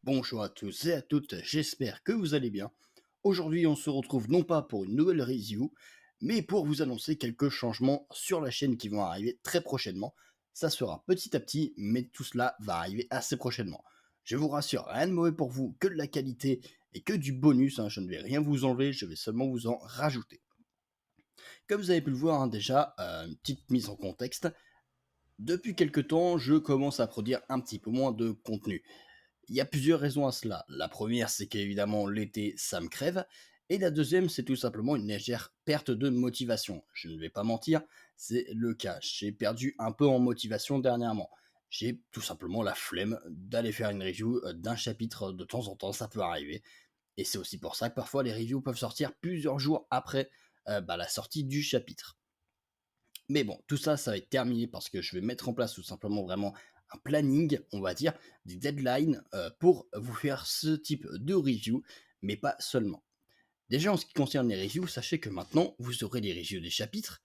Bonjour à tous et à toutes, j'espère que vous allez bien. Aujourd'hui, on se retrouve non pas pour une nouvelle review, mais pour vous annoncer quelques changements sur la chaîne qui vont arriver très prochainement. Ça sera petit à petit, mais tout cela va arriver assez prochainement. Je vous rassure, rien de mauvais pour vous, que de la qualité et que du bonus, hein. Je ne vais rien vous enlever, je vais seulement vous en rajouter. Comme vous avez pu le voir, hein, déjà, une petite mise en contexte. Depuis quelques temps, je commence à produire un petit peu moins de contenu. Il y a plusieurs raisons à cela. La première, c'est qu'évidemment, l'été, ça me crève. Et la deuxième, c'est tout simplement une légère perte de motivation. Je ne vais pas mentir, c'est le cas. J'ai perdu un peu en motivation dernièrement. J'ai tout simplement la flemme d'aller faire une review d'un chapitre de temps en temps, ça peut arriver. Et c'est aussi pour ça que parfois les reviews peuvent sortir plusieurs jours après la sortie du chapitre. Mais bon, tout ça, ça va être terminé parce que je vais mettre en place tout simplement vraiment un planning, on va dire, des deadlines pour vous faire ce type de review, mais pas seulement. Déjà, en ce qui concerne les reviews, sachez que maintenant, vous aurez les reviews des chapitres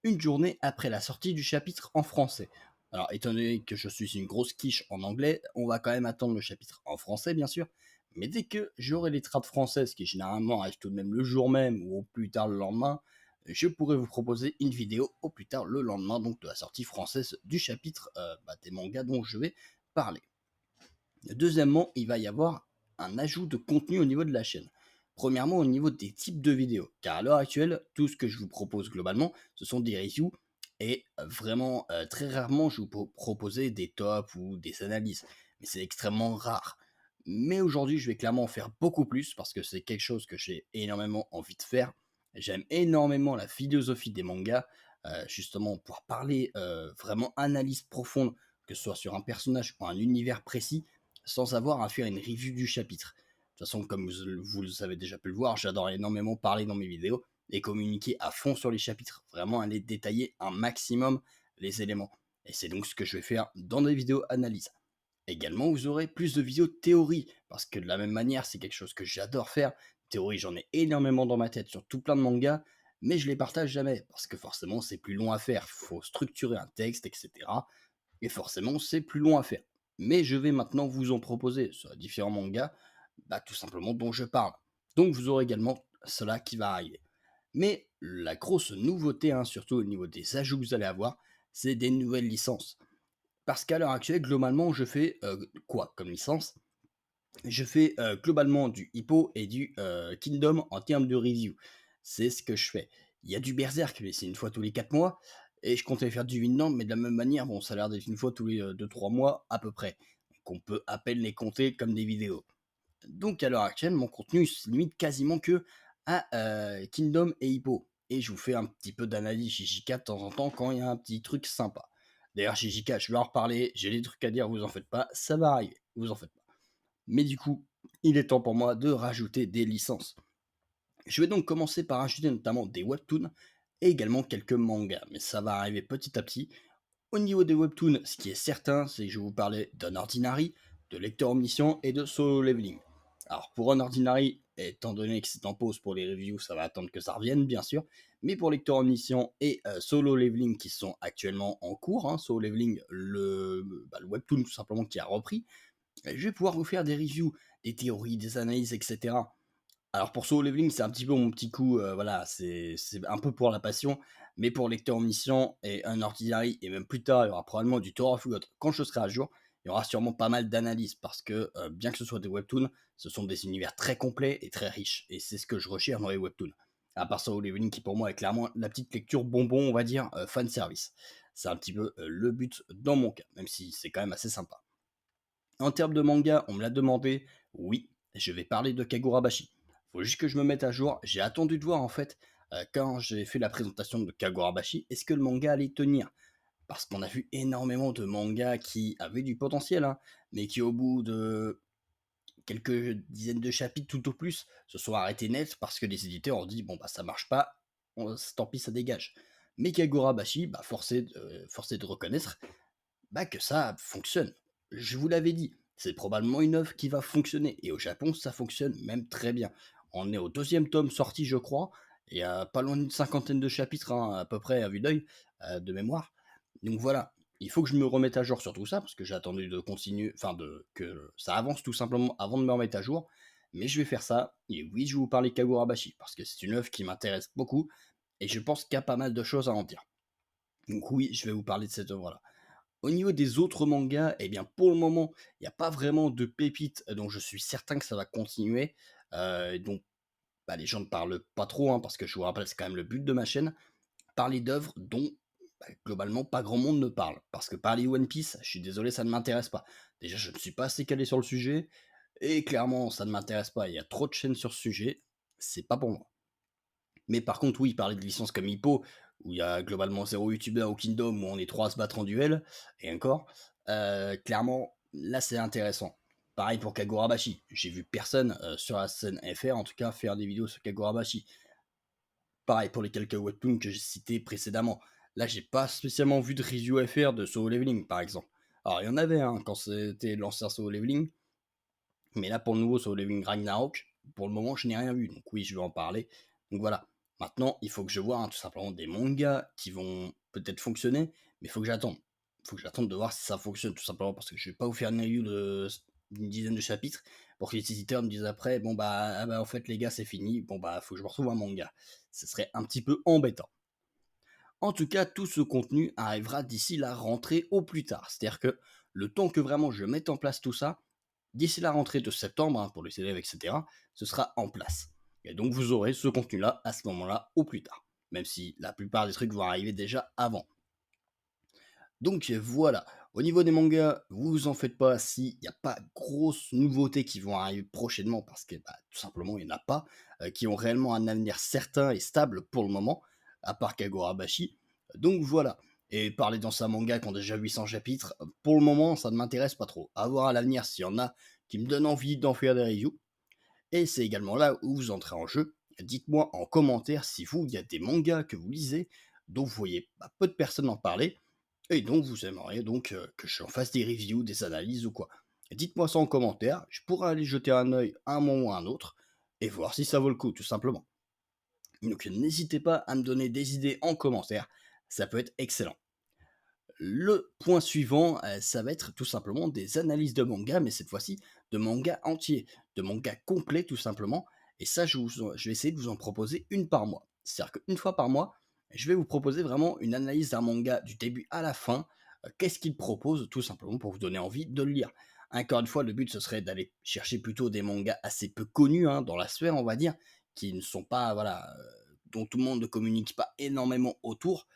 une journée après la sortie du chapitre en français. Alors, étant donné que je suis une grosse quiche en anglais, on va quand même attendre le chapitre en français, bien sûr. Mais dès que j'aurai les trades françaises, qui généralement arrivent tout de même le jour même ou au plus tard le lendemain, je pourrai vous proposer une vidéo au plus tard le lendemain, donc de la sortie française du chapitre des mangas dont je vais parler. Deuxièmement, il va y avoir un ajout de contenu au niveau de la chaîne. Premièrement, au niveau des types de vidéos, car à l'heure actuelle, tout ce que je vous propose globalement, ce sont des reviews, et vraiment, très rarement, je vous proposer des tops ou des analyses, mais c'est extrêmement rare. Mais aujourd'hui, je vais clairement en faire beaucoup plus, parce que c'est quelque chose que j'ai énormément envie de faire. J'aime énormément la philosophie des mangas, justement, pour parler vraiment analyse profonde, que ce soit sur un personnage ou un univers précis, sans avoir à faire une review du chapitre. De toute façon, comme vous avez déjà pu le voir, j'adore énormément parler dans mes vidéos et communiquer à fond sur les chapitres, vraiment aller détailler un maximum les éléments. Et c'est donc ce que je vais faire dans des vidéos analyse. Également, vous aurez plus de vidéos de théorie, parce que de la même manière, c'est quelque chose que j'adore faire. Théorie, j'en ai énormément dans ma tête sur tout plein de mangas, mais je les partage jamais, parce que forcément, c'est plus long à faire. Faut structurer un texte, etc. Et forcément, c'est plus long à faire. Mais je vais maintenant vous en proposer sur différents mangas, tout simplement dont je parle. Donc vous aurez également cela qui va arriver. Mais la grosse nouveauté, hein, surtout au niveau des ajouts que vous allez avoir, c'est des nouvelles licences. Parce qu'à l'heure actuelle, globalement, je fais quoi comme licence? Je fais globalement du Hippo et du Kingdom en termes de review. C'est ce que je fais. Il y a du Berserk, mais c'est une fois tous les 4 mois. Et je comptais faire du Vinland, mais de la même manière, bon, ça a l'air d'être une fois tous les 2-3 mois à peu près. Donc on peut à peine les compter comme des vidéos. Donc à l'heure actuelle, mon contenu se limite quasiment que à Kingdom et Hippo. Et je vous fais un petit peu d'analyse chez JK de temps en temps quand il y a un petit truc sympa. D'ailleurs, chez JK, je vais en reparler, j'ai des trucs à dire, vous en faites pas, ça va arriver, vous en faites pas. Mais du coup, il est temps pour moi de rajouter des licences. Je vais donc commencer par rajouter notamment des webtoons et également quelques mangas, mais ça va arriver petit à petit. Au niveau des webtoons, ce qui est certain, c'est que je vais vous parler d'Unordinary, de Lecteur Omniscient et de Solo Leveling. Alors pour Unordinary, étant donné que c'est en pause pour les reviews, ça va attendre que ça revienne bien sûr, mais pour Lecteur Omniscient et Solo Leveling qui sont actuellement en cours, hein, Solo Leveling, le webtoon tout simplement qui a repris, je vais pouvoir vous faire des reviews, des théories, des analyses, etc. Alors pour Solo Leveling, c'est un petit peu mon petit coup, voilà, c'est un peu pour la passion, mais pour Lecteur Omniscient et un Ordinary, et même plus tard, il y aura probablement du Tower of God quand je serai à jour, il y aura sûrement pas mal d'analyses, parce que bien que ce soit des webtoons, ce sont des univers très complets et très riches, et c'est ce que je recherche dans les webtoons. À part Solo Leveling qui pour moi est clairement la petite lecture bonbon, on va dire, fan service. C'est un petit peu le but dans mon cas, même si c'est quand même assez sympa. En termes de manga, on me l'a demandé. Oui, je vais parler de Kagurabashi. Faut juste que je me mette à jour. J'ai attendu de voir en fait quand j'ai fait la présentation de Kagurabashi, est-ce que le manga allait tenir? Parce qu'on a vu énormément de mangas qui avaient du potentiel, hein, mais qui au bout de quelques dizaines de chapitres tout au plus se sont arrêtés net parce que les éditeurs ont dit bon bah ça marche pas, tant pis ça dégage. Mais Kagurabashi, forcé de reconnaître que ça fonctionne. Je vous l'avais dit, c'est probablement une œuvre qui va fonctionner. Et au Japon, ça fonctionne même très bien. On est au deuxième tome sorti, je crois. Il y a pas loin d'une cinquantaine de chapitres, hein, à peu près, à vue d'œil, de mémoire. Donc voilà. il faut que je me remette à jour sur tout ça, parce que j'ai attendu de continuer, enfin que ça avance tout simplement avant de me remettre à jour. Mais je vais faire ça. Et oui, je vais vous parler Kagurabashi, parce que c'est une œuvre qui m'intéresse beaucoup, et je pense qu'il y a pas mal de choses à en dire. Donc oui, je vais vous parler de cette œuvre-là. Au niveau des autres mangas, eh bien pour le moment, il n'y a pas vraiment de pépites, donc je suis certain que ça va continuer. Donc bah, les gens ne parlent pas trop, hein, parce que je vous rappelle, c'est quand même le but de ma chaîne, parler d'œuvres dont bah, globalement pas grand monde ne parle. Parce que parler One Piece, je suis désolé, ça ne m'intéresse pas. Déjà, je ne suis pas assez calé sur le sujet, et clairement, ça ne m'intéresse pas. Il y a trop de chaînes sur ce sujet, c'est pas pour moi. Mais par contre, oui, parler de licences comme Hippo, où il y a globalement zéro youtubeur au Kingdom, où on est 3 à se battre en duel, et encore, clairement, là c'est intéressant. Pareil pour Kagurabashi. J'ai vu personne sur la scène FR, en tout cas, faire des vidéos sur Kagurabashi. Pareil pour les quelques webtoons que j'ai cités précédemment. Là, j'ai pas spécialement vu de review FR de Solo Leveling, par exemple. Alors, il y en avait hein, quand c'était l'ancien Solo Leveling, mais là, pour le nouveau Solo Leveling Ragnarok, pour le moment, je n'ai rien vu. Donc oui, je vais en parler. Donc voilà. Maintenant, il faut que je vois hein, tout simplement des mangas qui vont peut-être fonctionner, mais il faut que j'attende. Il faut que j'attende de voir si ça fonctionne, tout simplement parce que je vais pas vous faire une review d'une dizaine de chapitres pour que les éditeurs me disent après, bon bah, ah bah en fait les gars c'est fini, bon bah faut que je me retrouve un manga. Ce serait un petit peu embêtant. En tout cas, tout ce contenu arrivera d'ici la rentrée au plus tard. C'est-à-dire que le temps que vraiment je mette en place tout ça, d'ici la rentrée de septembre, hein, pour les élèves, etc., ce sera en place. Et donc vous aurez ce contenu-là à ce moment-là au plus tard. Même si la plupart des trucs vont arriver déjà avant. Donc voilà. Au niveau des mangas, vous vous en faites pas s'il n'y a pas grosses nouveautés qui vont arriver prochainement, parce que bah, tout simplement il n'y en a pas, qui ont réellement un avenir certain et stable pour le moment, à part Kagurabashi. Donc voilà. Et parler dans sa manga qui ont déjà 800 chapitres, pour le moment ça ne m'intéresse pas trop. À voir à l'avenir s'il y en a qui me donnent envie d'en faire des reviews. Et c'est également là où vous entrez en jeu. Dites-moi en commentaire si vous, il y a des mangas que vous lisez, dont vous voyez bah, peu de personnes en parler, et donc vous aimeriez donc que j'en fasse des reviews, des analyses ou quoi. Dites-moi ça en commentaire, je pourrais aller jeter un œil à un moment ou à un autre, et voir si ça vaut le coup, tout simplement. Donc n'hésitez pas à me donner des idées en commentaire, ça peut être excellent. Le point suivant, ça va être tout simplement des analyses de manga, mais cette fois-ci de manga entier, de manga complet tout simplement. Et ça, je vais essayer de vous en proposer une par mois. C'est-à-dire qu'une fois par mois, je vais vous proposer vraiment une analyse d'un manga du début à la fin. Qu'est-ce qu'il propose tout simplement pour vous donner envie de le lire. Encore une fois, le but ce serait d'aller chercher plutôt des mangas assez peu connus dans la sphère, on va dire, qui ne sont pas, voilà, dont tout le monde ne communique pas énormément autour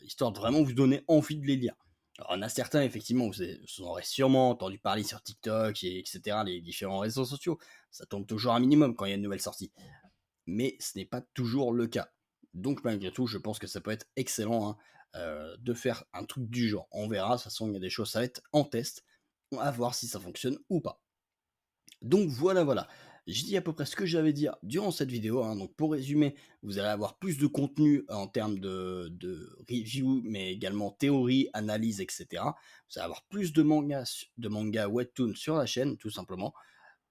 histoire de vraiment vous donner envie de les lire. Alors, il y en a certains, effectivement, vous en aurez sûrement entendu parler sur TikTok, etc., les différents réseaux sociaux. Ça tombe toujours un minimum quand il y a une nouvelle sortie. Mais ce n'est pas toujours le cas. Donc, malgré tout, je pense que ça peut être excellent hein, de faire un truc du genre. On verra, de toute façon, il y a des choses, ça va être en test. On va voir si ça fonctionne ou pas. Donc voilà, voilà. J'ai dit à peu près ce que j'avais à dire durant cette vidéo, hein. Donc pour résumer, vous allez avoir plus de contenu en termes de review, mais également théorie, analyse, etc. Vous allez avoir plus de mangas webtoon sur la chaîne, tout simplement.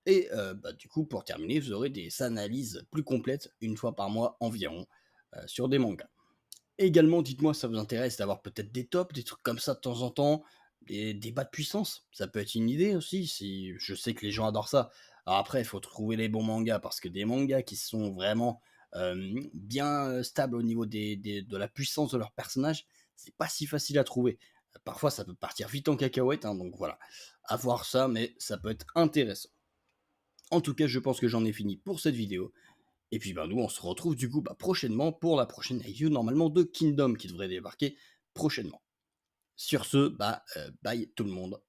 Et bah, du coup, pour terminer, vous aurez des analyses plus complètes une fois par mois environ sur des mangas. Également, dites-moi si ça vous intéresse d'avoir peut-être des tops, des trucs comme ça de temps en temps, des débats de puissance. Ça peut être une idée aussi, si je sais que les gens adorent ça. Alors après, il faut trouver les bons mangas, parce que des mangas qui sont vraiment bien stables au niveau de la puissance de leurs personnages, c'est pas si facile à trouver. Parfois, ça peut partir vite en cacahuète, hein, donc voilà. À voir ça, mais ça peut être intéressant. En tout cas, je pense que j'en ai fini pour cette vidéo. Et puis ben, nous, on se retrouve du coup prochainement pour la prochaine review normalement de Kingdom qui devrait débarquer prochainement. Sur ce, bye tout le monde.